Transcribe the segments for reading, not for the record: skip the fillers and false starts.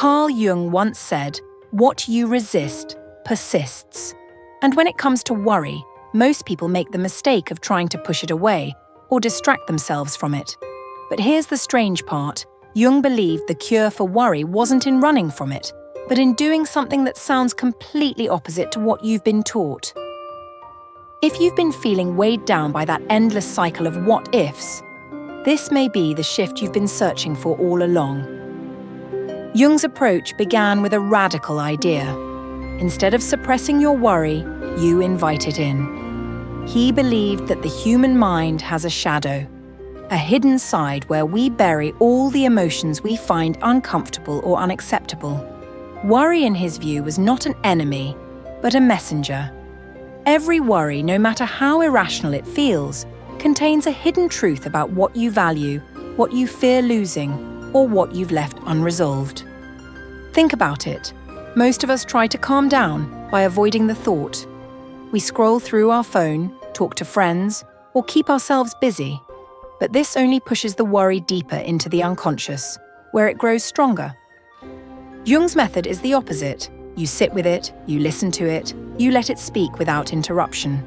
Carl Jung once said, "What you resist persists." And when it comes to worry, most people make the mistake of trying to push it away or distract themselves from it. But here's the strange part. Jung believed the cure for worry wasn't in running from it, but in doing something that sounds completely opposite to what you've been taught. If you've been feeling weighed down by that endless cycle of what-ifs, this may be the shift you've been searching for all along. Jung's approach began with a radical idea. Instead of suppressing your worry, you invite it in. He believed that the human mind has a shadow, a hidden side where we bury all the emotions we find uncomfortable or unacceptable. Worry, in his view, was not an enemy, but a messenger. Every worry, no matter how irrational it feels, contains a hidden truth about what you value, what you fear losing, or what you've left unresolved. Think about it. Most of us try to calm down by avoiding the thought. We scroll through our phone, talk to friends, or keep ourselves busy. But this only pushes the worry deeper into the unconscious, where it grows stronger. Jung's method is the opposite. You sit with it, you listen to it, you let it speak without interruption.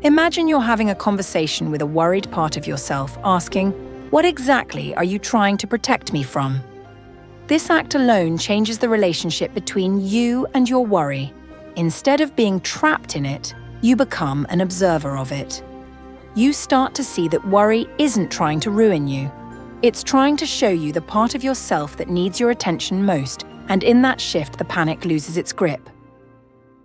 Imagine you're having a conversation with a worried part of yourself, asking, "What exactly are you trying to protect me from?" This act alone changes the relationship between you and your worry. Instead of being trapped in it, you become an observer of it. You start to see that worry isn't trying to ruin you. It's trying to show you the part of yourself that needs your attention most, and in that shift, the panic loses its grip.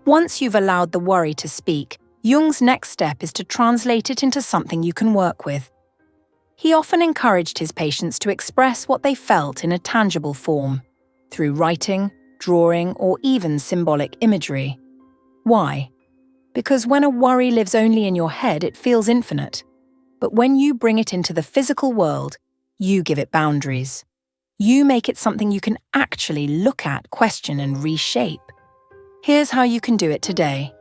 Once you've allowed the worry to speak, Jung's next step is to translate it into something you can work with. He often encouraged his patients to express what they felt in a tangible form, through writing, drawing, or even symbolic imagery. Why? Because when a worry lives only in your head, it feels infinite. But when you bring it into the physical world, you give it boundaries. You make it something you can actually look at, question, and reshape. Here's how you can do it today.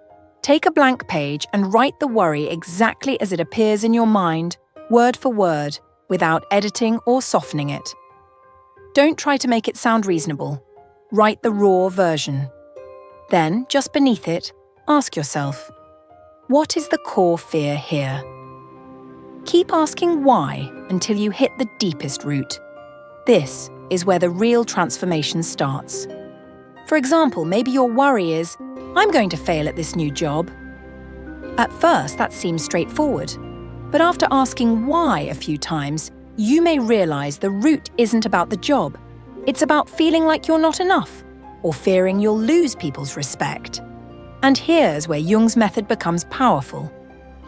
Take a blank page and write the worry exactly as it appears in your mind, word for word, without editing or softening it. Don't try to make it sound reasonable. Write the raw version. Then, just beneath it, ask yourself, what is the core fear here? Keep asking why until you hit the deepest root. This is where the real transformation starts. For example, maybe your worry is, "I'm going to fail at this new job." At first, that seems straightforward. But after asking why a few times, you may realize the root isn't about the job. It's about feeling like you're not enough, or fearing you'll lose people's respect. And here's where Jung's method becomes powerful.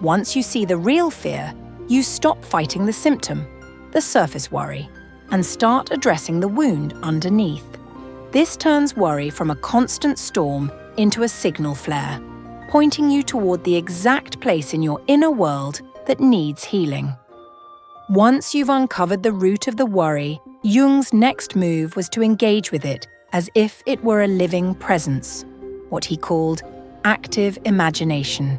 Once you see the real fear, you stop fighting the symptom, the surface worry, and start addressing the wound underneath. This turns worry from a constant storm into a signal flare, pointing you toward the exact place in your inner world that needs healing. Once you've uncovered the root of the worry, Jung's next move was to engage with it as if it were a living presence, what he called active imagination.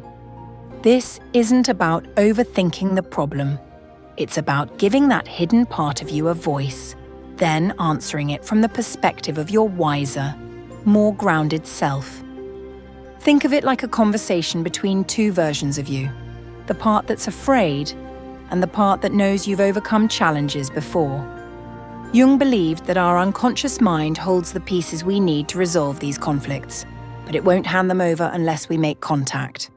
This isn't about overthinking the problem. It's about giving that hidden part of you a voice, then answering it from the perspective of your wiser, more grounded self. Think of it like a conversation between two versions of you, the part that's afraid and the part that knows you've overcome challenges before. Jung believed that our unconscious mind holds the pieces we need to resolve these conflicts, but it won't hand them over unless we make contact.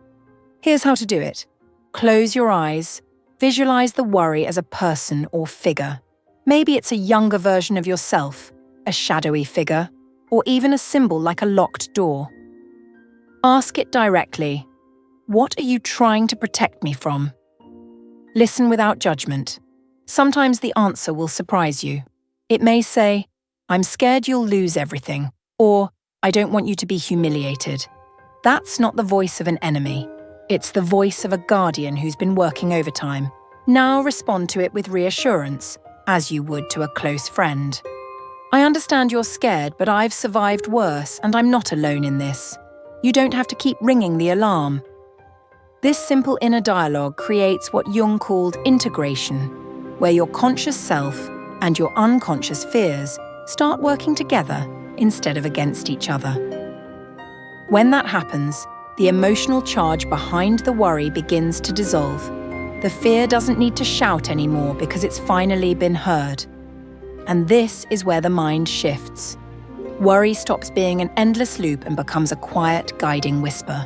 Here's how to do it. Close your eyes. Visualize the worry as a person or figure. Maybe it's a younger version of yourself, a shadowy figure, or even a symbol like a locked door. Ask it directly, "What are you trying to protect me from?" Listen without judgment. Sometimes the answer will surprise you. It may say, "I'm scared you'll lose everything," or "I don't want you to be humiliated." That's not the voice of an enemy. It's the voice of a guardian who's been working overtime. Now respond to it with reassurance, as you would to a close friend. "I understand you're scared, but I've survived worse, and I'm not alone in this. You don't have to keep ringing the alarm." This simple inner dialogue creates what Jung called integration, where your conscious self and your unconscious fears start working together instead of against each other. When that happens, the emotional charge behind the worry begins to dissolve. The fear doesn't need to shout anymore because it's finally been heard. And this is where the mind shifts. Worry stops being an endless loop and becomes a quiet, guiding whisper.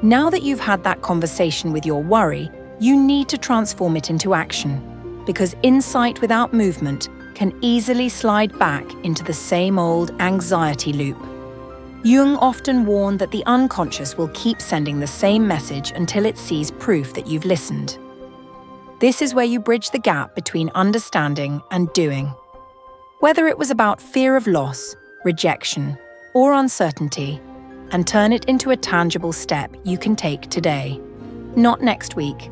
Now that you've had that conversation with your worry, you need to transform it into action, because insight without movement can easily slide back into the same old anxiety loop. Jung often warned that the unconscious will keep sending the same message until it sees proof that you've listened. This is where you bridge the gap between understanding and doing. Whether it was about fear of loss, rejection, or uncertainty, and turn it into a tangible step you can take today. Not next week.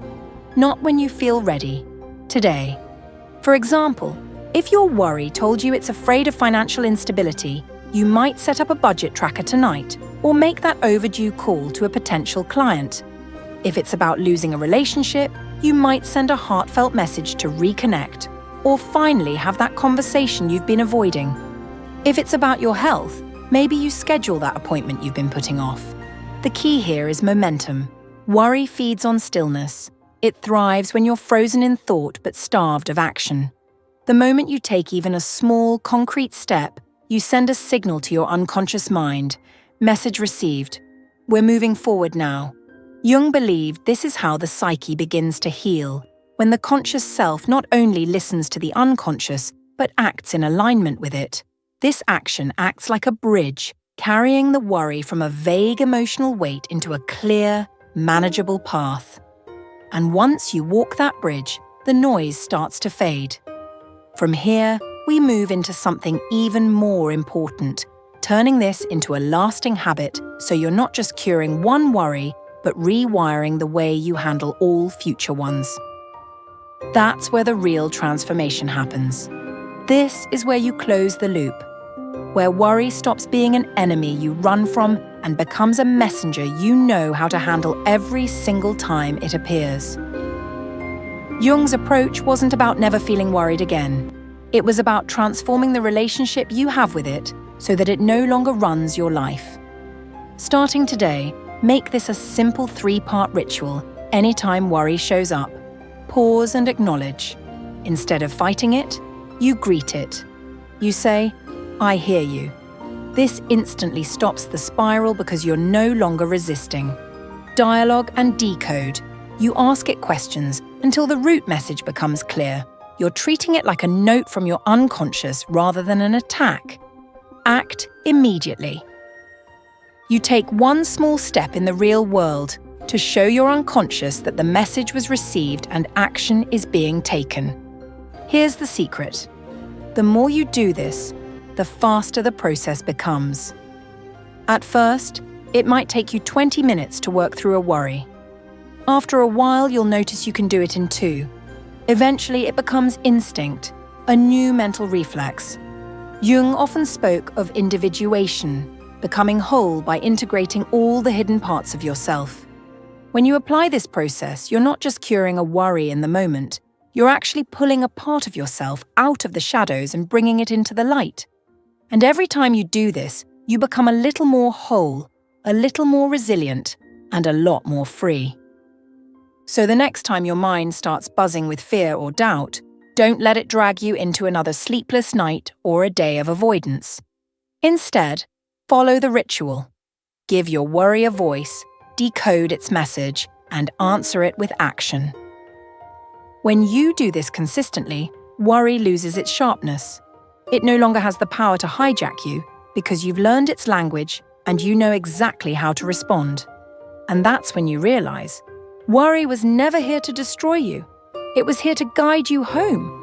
Not when you feel ready. Today. For example, if your worry told you it's afraid of financial instability, you might set up a budget tracker tonight or make that overdue call to a potential client. If it's about losing a relationship, you might send a heartfelt message to reconnect or finally have that conversation you've been avoiding. If it's about your health, maybe you schedule that appointment you've been putting off. The key here is momentum. Worry feeds on stillness. It thrives when you're frozen in thought but starved of action. The moment you take even a small, concrete step, you send a signal to your unconscious mind. Message received. We're moving forward now. Jung believed this is how the psyche begins to heal, when the conscious self not only listens to the unconscious, but acts in alignment with it. This action acts like a bridge, carrying the worry from a vague emotional weight into a clear, manageable path. And once you walk that bridge, the noise starts to fade. From here, we move into something even more important, turning this into a lasting habit so you're not just curing one worry, but rewiring the way you handle all future ones. That's where the real transformation happens. This is where you close the loop, where worry stops being an enemy you run from and becomes a messenger you know how to handle every single time it appears. Jung's approach wasn't about never feeling worried again. It was about transforming the relationship you have with it so that it no longer runs your life. Starting today, make this a simple 3-part ritual anytime worry shows up. Pause and acknowledge. Instead of fighting it, you greet it. You say, I hear you. This instantly stops the spiral because you're no longer resisting. Dialogue and decode. You ask it questions until the root message becomes clear. You're treating it like a note from your unconscious rather than an attack. Act immediately. You take one small step in the real world to show your unconscious that the message was received and action is being taken. Here's the secret. The more you do this, the faster the process becomes. At first, it might take you 20 minutes to work through a worry. After a while, you'll notice you can do it in 2. Eventually, it becomes instinct, a new mental reflex. Jung often spoke of individuation, becoming whole by integrating all the hidden parts of yourself. When you apply this process, you're not just curing a worry in the moment, you're actually pulling a part of yourself out of the shadows and bringing it into the light. And every time you do this, you become a little more whole, a little more resilient, and a lot more free. So the next time your mind starts buzzing with fear or doubt, don't let it drag you into another sleepless night or a day of avoidance. Instead, follow the ritual. Give your worry a voice, decode its message, and answer it with action. When you do this consistently, worry loses its sharpness. It no longer has the power to hijack you because you've learned its language and you know exactly how to respond. And that's when you realize, worry was never here to destroy you. It was here to guide you home.